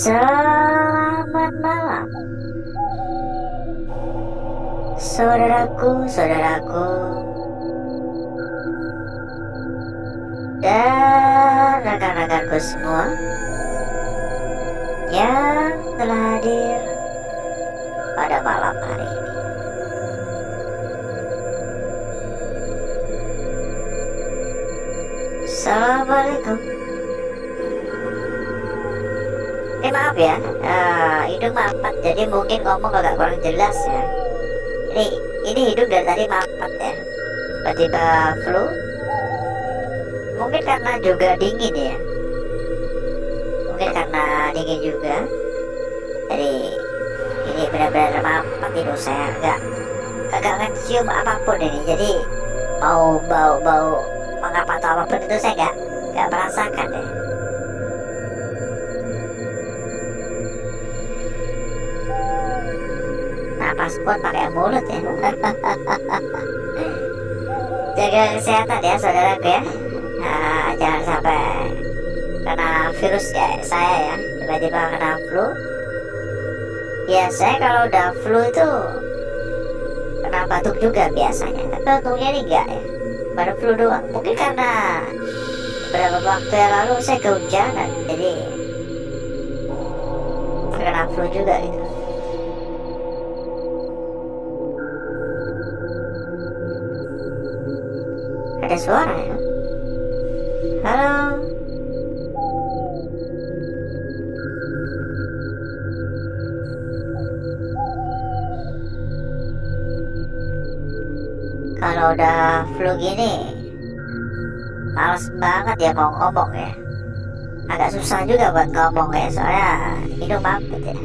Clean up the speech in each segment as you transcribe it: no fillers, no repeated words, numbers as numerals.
Selamat malam, saudaraku, dan rekan-rekanku semua yang telah hadir pada malam hari ini. Assalamualaikum. Maaf ya, hidung mampet, jadi mungkin ngomong agak kurang jelas ya. Ini hidung dari tadi mampet ya, tiba-tiba flu. Mungkin karena juga dingin ya, jadi ini benar-benar mampet hidung saya, agak mencium apapun ini. Jadi mau bau mengapa atau apapun itu saya nggak merasakan ya. Napas pun pakai mulut ya. Jaga kesehatan ya saudaraku ya. Jangan sampai kena virus ya saya ya, tiba-tiba kena flu. Ya saya kalau udah flu itu kena batuk juga biasanya, tapi untungnya ini enggak ya, baru flu doang. Mungkin karena beberapa waktu yang lalu saya kehujanan, jadi kena flu juga gitu. Ada suara ya? Halo? Kalau udah flu gini, males banget ya mau ngomong ya. Agak susah juga buat ngomong ya, soalnya hidung mampet ya.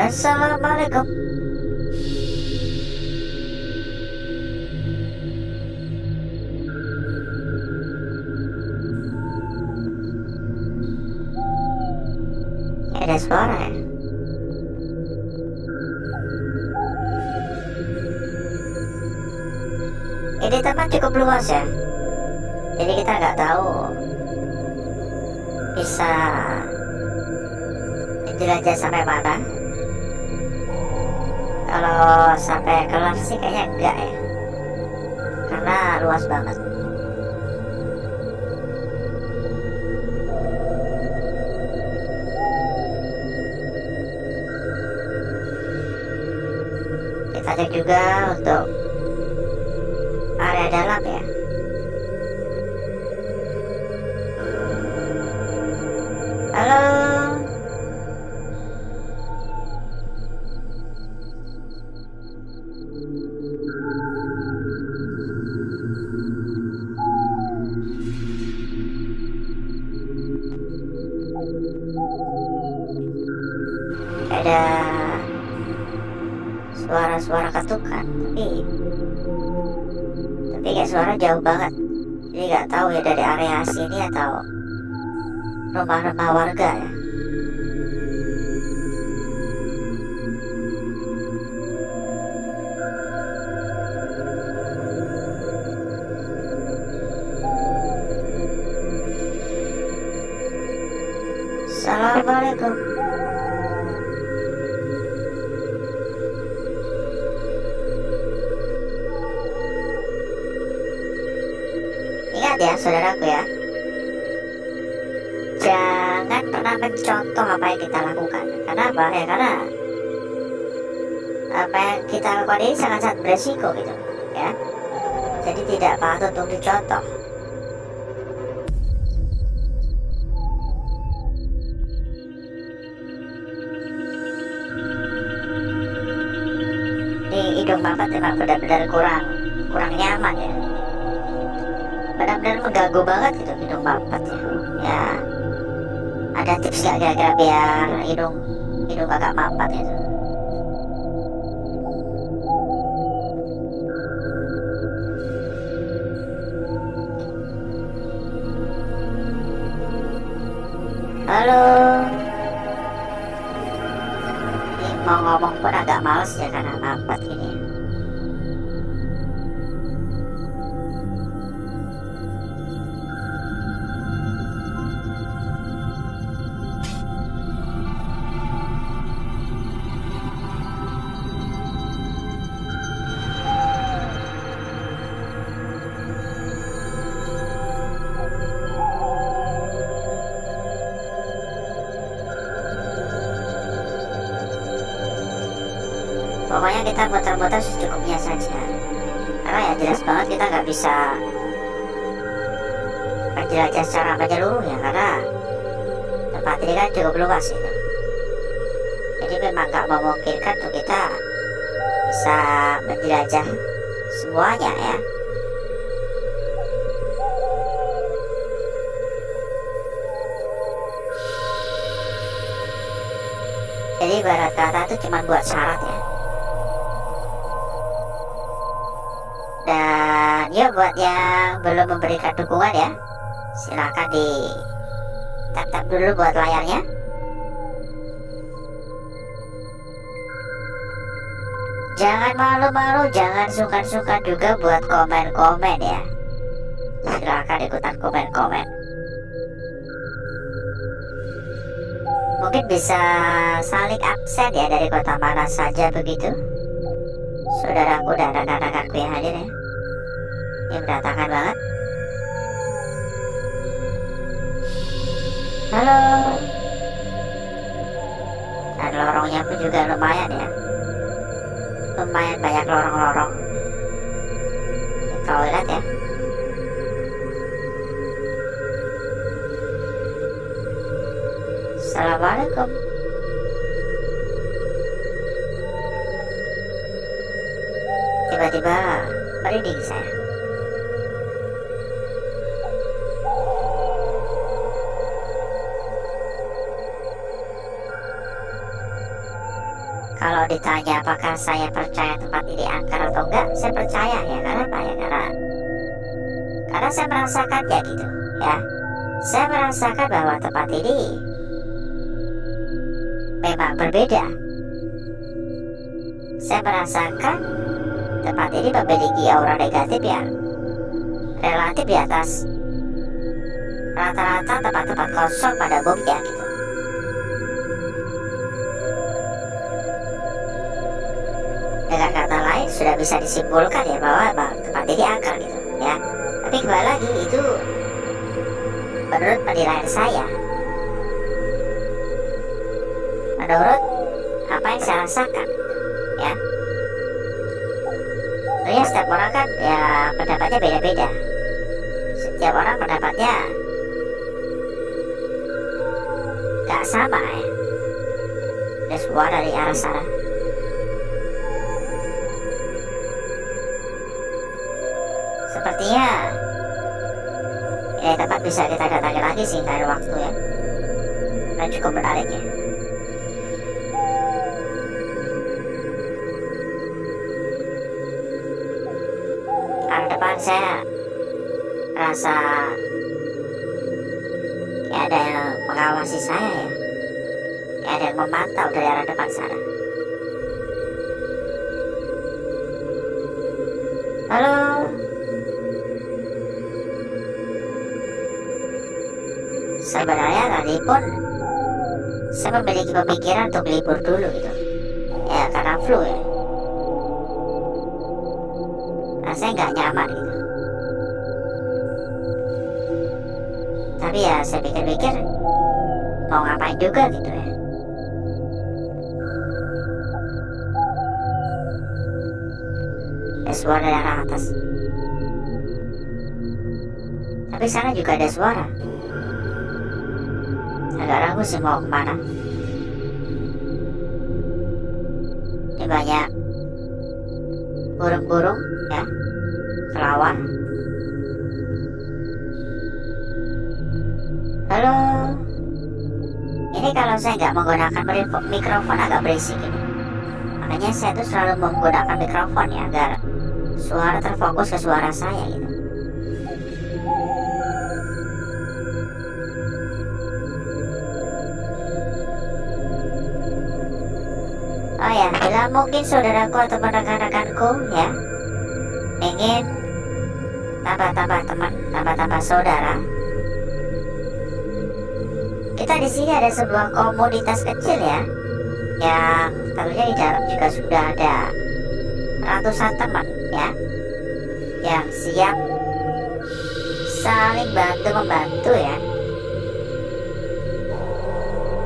Assalamualaikum. Ada suara ya? Ini tempat cukup luas ya, jadi kita nggak tahu bisa jelajah sampai mana. Kalau sampai kelar sih kayaknya enggak ya, karena luas banget. Kita cek juga untuk area dalam ya. Halo? Ada suara-suara ketukan, tapi kayak suara jauh banget, jadi nggak tahu ya dari area sini atau rumah-rumah warga ya. Assalamualaikum. Ingat ya saudaraku ya, jangan pernah mencontoh apa yang kita lakukan. Kenapa ya? Karena apa yang kita lakukan ini sangat-sangat beresiko gitu ya, jadi tidak patut untuk dicontoh. Ini hidung mampet memang benar-benar kurang nyaman ya, benar-benar mengganggu banget gitu hidung mampet ya. Ada tips gak kira-kira biar hidung agak mampet gitu? Halo? Ini mau ngomong pun agak males ya karena mampet ini. Pokoknya kita muter-muter secukupnya saja, karena ya jelas banget kita nggak bisa menjelajah secara menyeluruh ya, karena tempat ini kan cukup luas itu. Jadi memang nggak memungkinkan untuk kita bisa menjelajah semuanya ya. Jadi ibarat kata itu cuma buat syarat ya. Dan ya buat yang belum memberikan dukungan ya, silakan di tap dulu buat layarnya. Jangan malu-malu, jangan sungkan-sungkan juga buat komen-komen ya. Silakan ikutan komen-komen. Mungkin bisa saling absen ya, dari kota mana saja begitu. Saudaraku dan rekan-rekanku yang hadir ya. Ini berantakan banget. Halo. Dan lorongnya pun juga lumayan ya. Lumayan banyak lorong-lorong di toilet ya. Assalamualaikum. Tiba-tiba merinding saya. Kalau ditanya apakah saya percaya tempat ini angker atau enggak, saya percaya ya. Karena apa ya? Karena saya merasakannya gitu ya. Saya merasakan bahwa tempat ini memang berbeda. Saya merasakan tempat ini memiliki aura negatif yang relatif di atas rata-rata tempat-tempat kosong pada umumnya gitu. Dengan kata lain sudah bisa disimpulkan ya bahwa tempat ini angker gitu ya. Tapi kembali lagi, itu menurut penilaian saya, menurut apa yang saya rasakan ya. Ya setiap orang kan ya pendapatnya beda-beda. Setiap orang pendapatnya gak sama ya. Ada suara dari arah sana. Sepertinya ya tempat bisa kita datangi lagi sih, nggak ada waktu ya. Dan cukup menarik ya. Arah depan saya rasa kayak ada yang mengawasi saya ya. Kayak ada yang memantau dari arah depan sana. Halo. Sebenarnya tadi pun saya memiliki pemikiran untuk libur dulu gitu ya, karena flu ya. Rasanya nggak nyaman gitu. Tapi ya saya pikir-pikir mau ngapain juga gitu ya. Ada suara dari arah atas. Tapi sana juga ada suara. Agak ragu sih mau kemana. Ini banyak burung-burung ya, kelawar. Halo. Ini kalau saya nggak menggunakan mikrofon agak berisik ini. Makanya saya tuh selalu menggunakan mikrofon ya, agar suara terfokus ke suara saya gitu. Oh ya, bila mungkin saudaraku atau rekan-rekanku ya ingin tambah-tambah teman, tambah-tambah saudara, kita di sini ada sebuah komunitas kecil ya, yang tentunya di dalam juga sudah ada ratusan teman ya, yang siap saling bantu-membantu ya.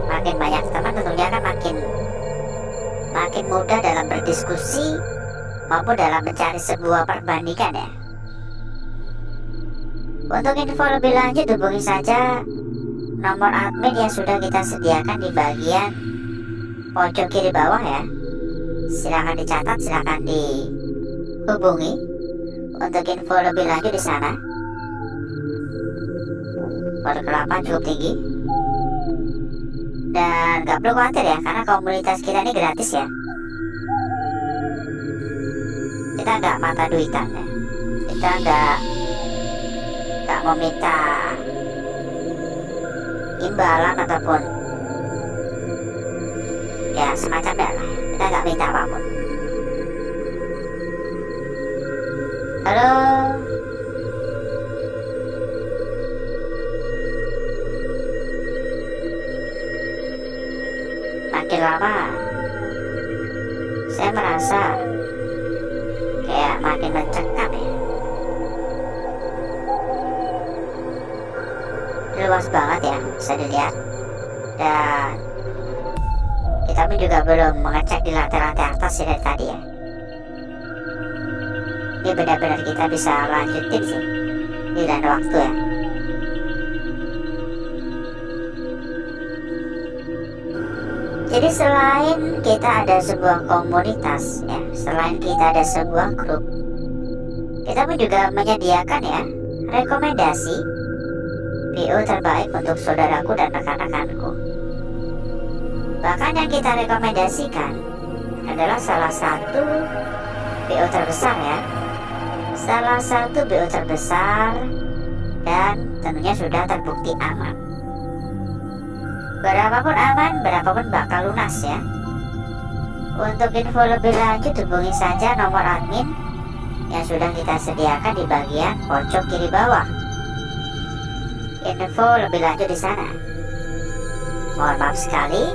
Makin banyak teman tentunya kan makin makin mudah dalam berdiskusi maupun dalam mencari sebuah perbandingan ya. Untuk info lebih lanjut hubungi saja nomor admin yang sudah kita sediakan di bagian pojok kiri bawah ya. Silahkan dicatat, silahkan dihubungi untuk info lebih lanjut di sana. Kode kelapa cukup tinggi dan gak perlu khawatir ya, karena komunitas kita ini gratis ya. Kita nggak mata duitan ya. Kita nggak meminta imbalan ataupun ya semacamnya lah. Kita nggak minta apapun. Halo, makin lama saya merasa kayak makin mencekam ya. Luas banget ya, bisa dilihat. Dan kita pun juga belum mengecek di lantai-lantai atas ya dari tadi ya. Ini benar-benar kita bisa lanjutin sih di lain waktu ya. Jadi selain kita ada sebuah komunitas ya, selain kita ada sebuah grup, kita pun juga menyediakan ya rekomendasi PO terbaik untuk saudaraku dan rekan-rekanku. Bahkan yang kita rekomendasikan adalah salah satu PO terbesar ya, salah satu PO terbesar, dan tentunya sudah terbukti aman. Berapapun aman, berapapun bakal lunas ya. Untuk info lebih lanjut hubungi saja nomor admin yang sudah kita sediakan di bagian pojok kiri bawah. Info lebih lanjut di sana. Mohon maaf sekali,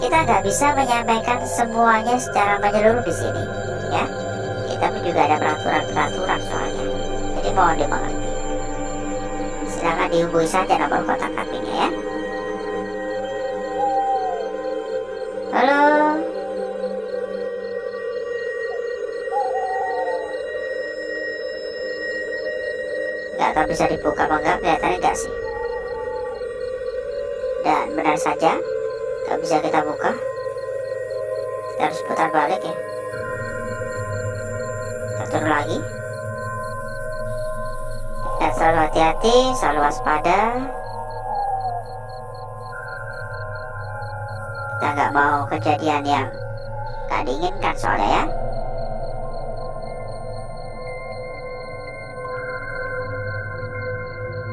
kita nggak bisa menyampaikan semuanya secara menyeluruh di sini ya. Kita pun juga ada peraturan-peraturan soalnya. Jadi mohon dimengerti. Silakan dihubungi saja nomor kontak adminnya ya. Halo. Nggak tahu bisa dibuka apa enggak, kelihatannya enggak sih. Dan benar saja nggak bisa kita buka. Kita harus putar balik ya. Kita turun lagi. Dan selalu hati-hati, selalu waspada. Kita nggak mau kejadian yang nggak diinginkan soalnya ya.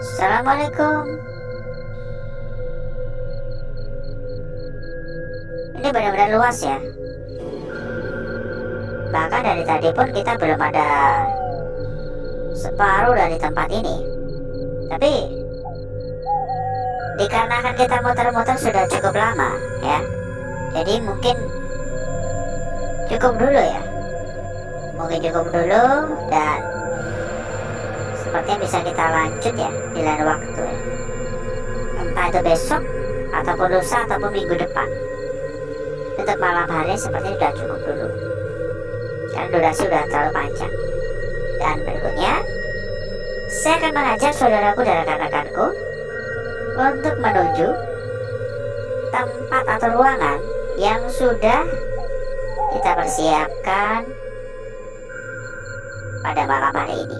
Assalamualaikum. Ini benar-benar luas ya. Bahkan dari tadi pun kita belum ada separuh dari tempat ini. Tapi dikarenakan kita muter-muter sudah cukup lama ya, jadi mungkin cukup dulu ya. Mungkin cukup dulu, dan sepertinya bisa kita lanjut ya di lain waktu ya. Entah itu besok ataupun lusa ataupun minggu depan. Untuk malam hari sepertinya sudah cukup dulu, karena durasi sudah terlalu panjang. Dan berikutnya saya akan mengajak saudaraku dan rekan-rekanku untuk menuju tempat atau ruangan yang sudah kita persiapkan pada malam hari ini.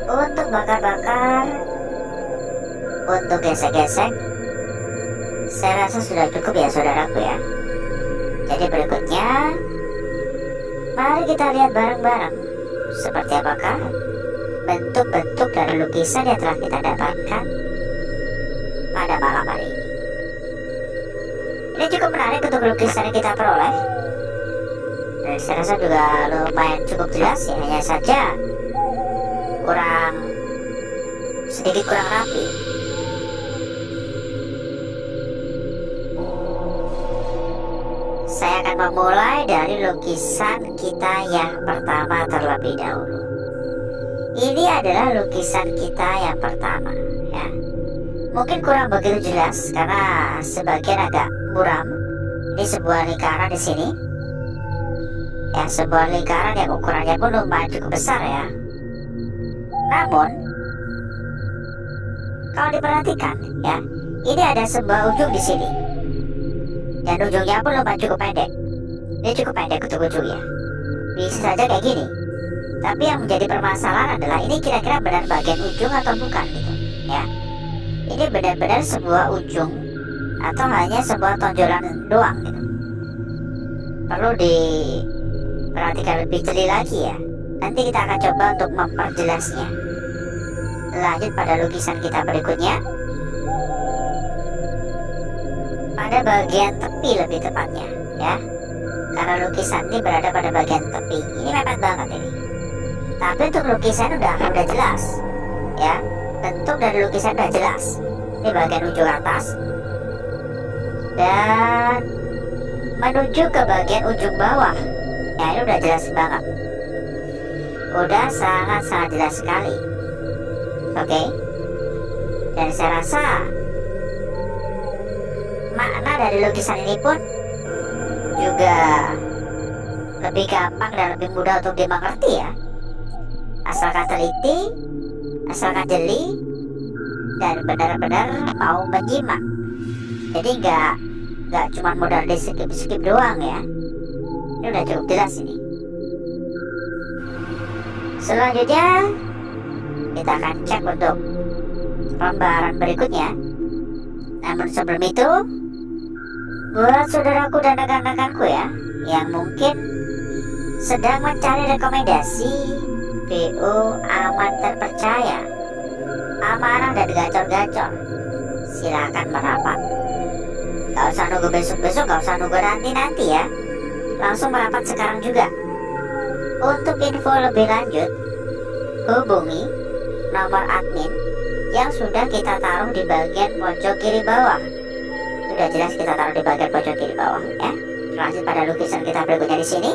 Untuk bakar-bakar, untuk gesek-gesek, saya rasa sudah cukup ya saudaraku ya. Jadi berikutnya, mari kita lihat bareng-bareng seperti apakah bentuk-bentuk dari lukisan yang telah kita dapatkan pada malam hari ini. Ini cukup menarik untuk lukisan yang kita peroleh, dan saya rasa juga lumayan cukup jelas ya, hanya saja sedikit kurang rapi. Saya akan memulai dari lukisan kita yang pertama terlebih dahulu. Ini adalah lukisan kita yang pertama ya. Mungkin kurang begitu jelas karena sebagian agak buram. Ini sebuah lingkaran di sini. Ya, sebuah lingkaran yang ukurannya pun lumayan cukup besar ya. Namun kalau diperhatikan ya, ini ada sebuah ujung di sini. Dan ujungnya pun lumayan cukup pendek. Ini cukup pendek untuk ujungnya. Bisa saja kayak gini. Tapi yang menjadi permasalahan adalah ini kira-kira benar bagian ujung atau bukan gitu ya. Ini benar-benar sebuah ujung atau hanya sebuah tonjolan doang gitu. Perlu diperhatikan lebih jeli lagi ya. Nanti kita akan coba untuk memperjelasnya. Lanjut pada lukisan kita berikutnya. Pada bagian tepi lebih tepatnya ya. Karena lukisan ini berada pada bagian tepi. Ini mepet banget ini. Tapi untuk lukisan udah jelas ya. Bentuk dari lukisan udah jelas. Ini bagian ujung atas dan menuju ke bagian ujung bawah. Ya, ini udah jelas banget. Udah sangat-sangat jelas sekali. Oke. Dan saya rasa makna dari lukisan ini pun juga lebih gampang dan lebih mudah untuk dimengerti ya. Asalkan teliti, asalkan jeli, dan benar-benar mau menyimak. Jadi nggak cuma modal di skip doang ya. Ini udah cukup jelas ini. Selanjutnya kita akan cek untuk lembaran berikutnya. Namun sebelum itu, buat saudaraku dan rekan-rekanku ya, yang mungkin sedang mencari rekomendasi BO aman terpercaya, amanah dan gacor-gacor, silakan merapat. Gak usah nunggu besok-besok, gak usah nunggu nanti-nanti ya. Langsung merapat sekarang juga. Untuk info lebih lanjut, hubungi nomor admin yang sudah kita taruh di bagian pojok kiri bawah. Sudah jelas kita taruh di bagian pojok kiri bawah ya. Lanjut pada lukisan kita berikutnya di sini.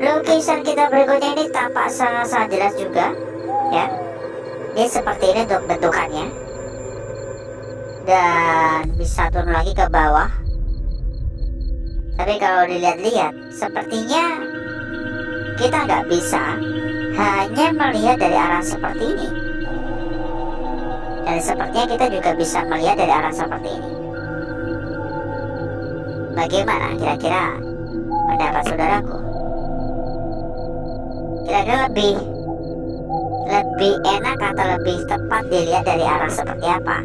Lukisan kita berikutnya ini tampak sangat-sangat jelas juga ya. Ini seperti ini untuk bentukannya. Dan bisa turun lagi ke bawah. Tapi kalau dilihat-lihat, sepertinya kita nggak bisa hanya melihat dari arah seperti ini. Dan sepertinya kita juga bisa melihat dari arah seperti ini. Bagaimana kira-kira pendapat saudaraku? Kira-kira lebih enak atau lebih tepat dilihat dari arah seperti apa?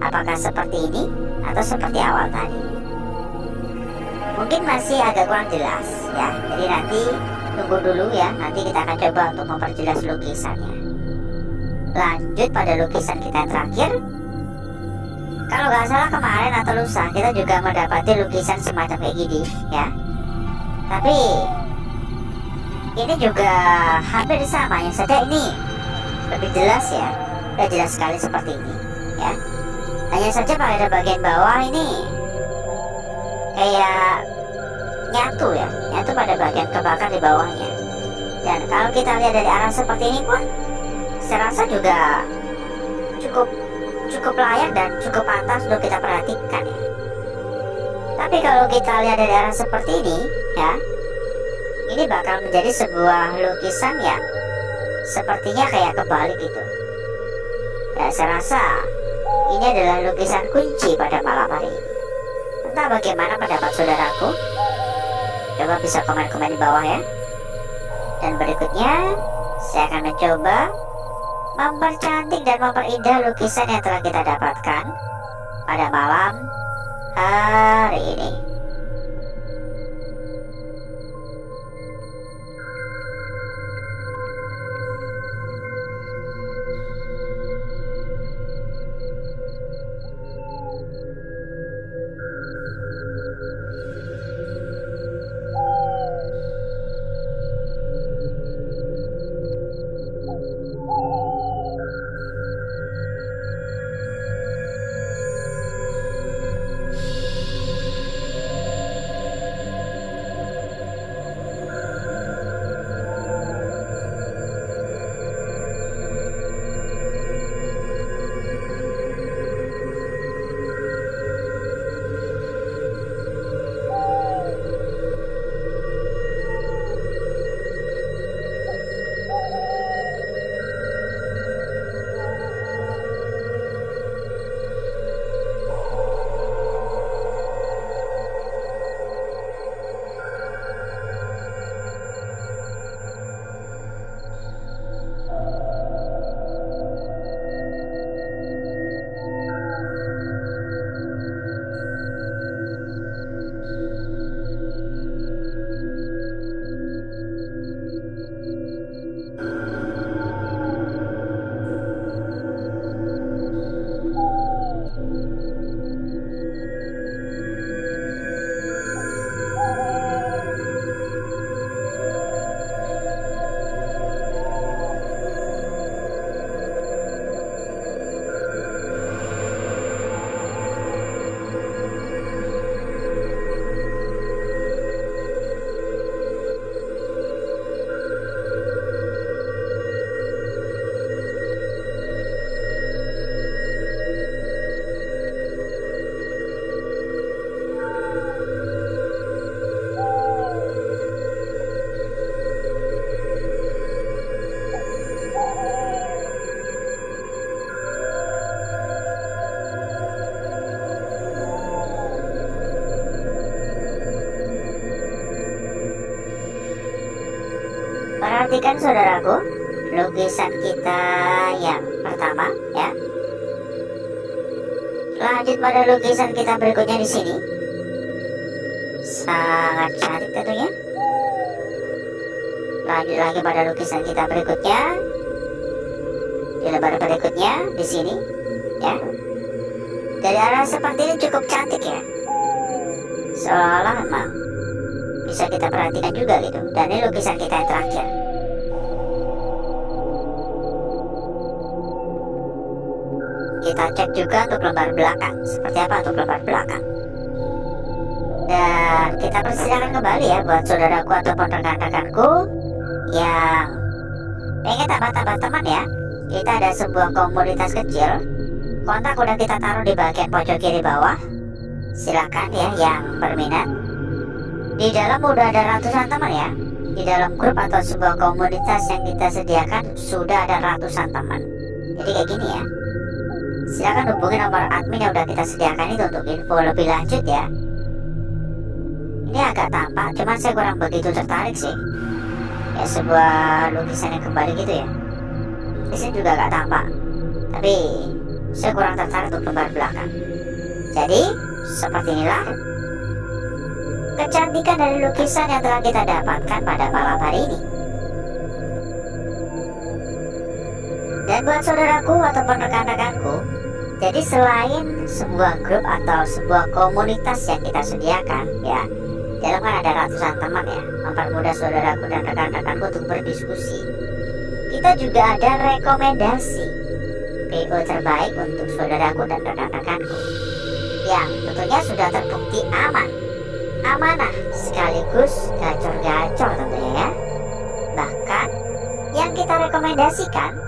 Apakah seperti ini atau seperti awal tadi? Mungkin masih agak kurang jelas ya. Jadi nanti tunggu dulu ya. Nanti kita akan coba untuk memperjelas lukisannya. Lanjut pada lukisan kita yang terakhir. Kalau nggak salah kemarin atau lusa kita juga mendapati lukisan semacam kayak gini ya. Tapi ini juga hampir sama, yang saja ini lebih jelas ya. Udah jelas sekali seperti ini ya. Hanya saja pada bagian bawah ini kayak nyatu ya, nyatu pada bagian kebakar di bawahnya. Dan kalau kita lihat dari arah seperti ini pun saya rasa juga cukup layak dan cukup pantas untuk kita perhatikan ya. Tapi kalau kita lihat dari arah seperti ini ya, ini bakal menjadi sebuah lukisan yang sepertinya kayak kebalik gitu. Dan saya rasa ini adalah lukisan kunci pada malam hari ini. Entah bagaimana pendapat saudaraku? Coba bisa komen-komen di bawah ya. Dan berikutnya saya akan mencoba mempercantik dan memperindah lukisan yang telah kita dapatkan pada malam hari ini. Perhatikan saudaraku, lukisan kita yang pertama ya. Lanjut pada lukisan kita berikutnya di sini. Sangat cantik tentunya. Lanjut lagi pada lukisan kita berikutnya. Di lembar berikutnya di sini ya. Dari arah seperti ini cukup cantik ya. Seolah memang bisa kita perhatikan juga gitu. Dan ini lukisan kita yang terakhir. Kita cek juga untuk lembar belakang. Seperti apa untuk lembar belakang. Dan kita persilakan kembali ya buat saudaraku ataupun rekan-rekanku yang pengen tambah-tambah teman ya. Kita ada sebuah komunitas kecil. Kontak udah kita taruh di bagian pojok kiri bawah. Silakan ya yang berminat. Di dalam udah ada ratusan teman ya. Di dalam grup atau sebuah komunitas yang kita sediakan sudah ada ratusan teman. Jadi kayak gini ya. Silakan hubungi nomor admin yang udah kita sediakan itu untuk info lebih lanjut ya. Ini agak tampak, cuman saya kurang begitu tertarik sih. Ya sebuah lukisan yang kembali gitu ya. Di sini juga agak tampak, tapi saya kurang tertarik untuk lembar belakang. Jadi seperti inilah kecantikan dari lukisan yang telah kita dapatkan pada malam hari ini. Dan buat saudaraku ataupun rekan-rekanku, jadi selain sebuah grup atau sebuah komunitas yang kita sediakan ya, dalam kan ada ratusan teman ya, mempermudah saudaraku dan rekan-rekanku untuk berdiskusi. Kita juga ada rekomendasi PO terbaik untuk saudaraku dan rekan-rekanku yang tentunya sudah terbukti aman, amanah sekaligus gacor-gacor tentunya ya. Bahkan yang kita rekomendasikan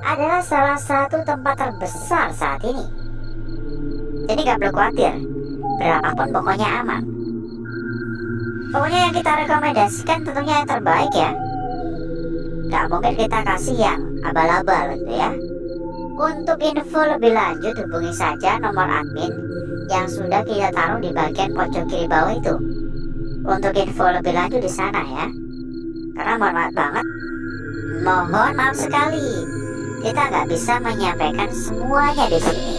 adalah salah satu tempat terbesar saat ini. Jadi gak perlu khawatir, berapapun pokoknya aman. Pokoknya yang kita rekomendasikan tentunya yang terbaik ya. Gak mungkin kita kasih yang abal-abal gitu ya. Untuk info lebih lanjut hubungi saja nomor admin yang sudah kita taruh di bagian pojok kiri bawah itu. Untuk info lebih lanjut di sana ya. Karena mohon maaf banget, Mohon maaf sekali, kita nggak bisa menyampaikan semuanya di sini.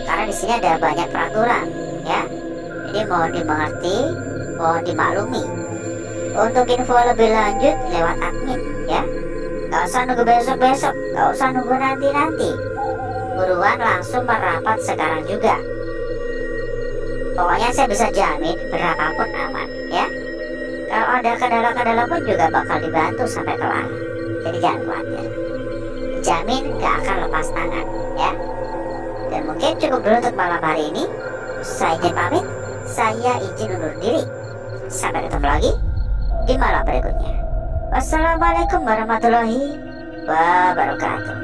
Karena di sini ada banyak peraturan, ya. Jadi mohon dimengerti, mohon dimaklumi. Untuk info lebih lanjut lewat admin, ya. Gak usah nunggu besok-besok, gak usah nunggu nanti-nanti. Buruan langsung merapat sekarang juga. Pokoknya saya bisa jamin berapapun aman, ya. Kalau ada kendala-kendala pun juga bakal dibantu sampai kelar. Jadi jangan khawatir. Jamin gak akan lepas tangan, ya. Dan mungkin cukup dulu untuk malam hari ini. Saya izin pamit, saya izin undur diri. Sampai ketemu lagi di malam berikutnya. Wassalamualaikum warahmatullahi wabarakatuh.